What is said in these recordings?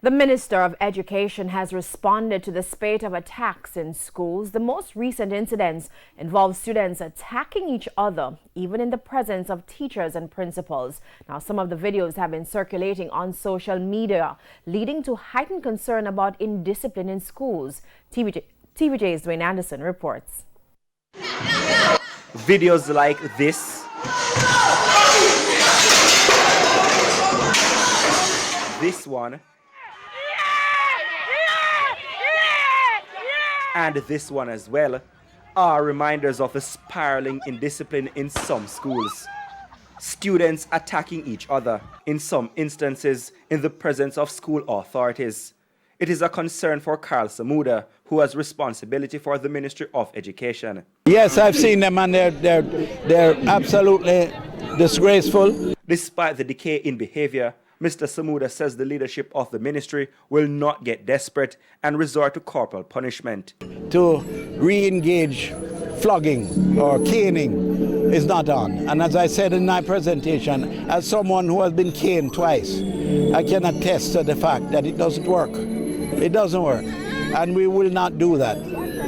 The Minister of Education has responded to the spate of attacks in schools. The most recent incidents involve students attacking each other, even in the presence of teachers and principals. Now, some of the videos have been circulating on social media, leading to heightened concern about indiscipline in schools. TVJ's Dwayne Anderson reports. Videos like this, this one, and this one as well, are reminders of a spiraling indiscipline in some schools. Students attacking each other, in some instances in the presence of school authorities. It is a concern for Carl Samuda, who has responsibility for the Ministry of Education. Yes, I've seen them, and they're absolutely disgraceful. Despite the decay in behavior, Mr. Samuda says the leadership of the ministry will not get desperate and resort to corporal punishment. To re-engage flogging or caning is not on. And as I said in my presentation, as someone who has been caned twice, I can attest to the fact that it doesn't work. It doesn't work. And we will not do that.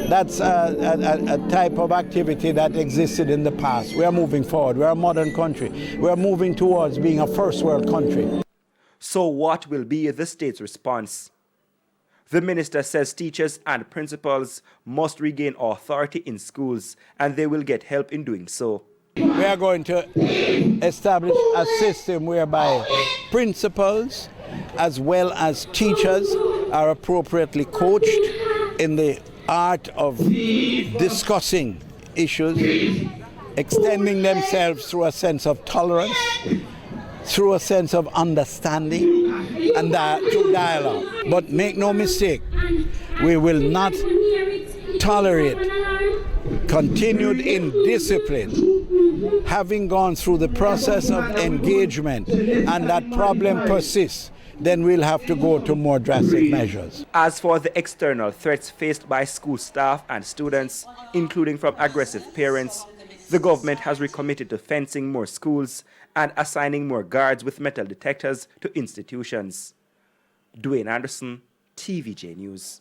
That's a type of activity that existed in the past. We are moving forward. We are a modern country. We are moving towards being a first world country. So what will be the state's response? The minister says teachers and principals must regain authority in schools, and they will get help in doing so. We are going to establish a system whereby principals as well as teachers are appropriately coached in the art of discussing issues, extending themselves through a sense of tolerance, through a sense of understanding, and through dialogue. But make no mistake, we will not tolerate continued indiscipline. Having gone through the process of engagement and that problem persists, then we'll have to go to more drastic measures. As for the external threats faced by school staff and students, including from aggressive parents, the government has recommitted to fencing more schools and assigning more guards with metal detectors to institutions. Dwayne Anderson, TVJ News.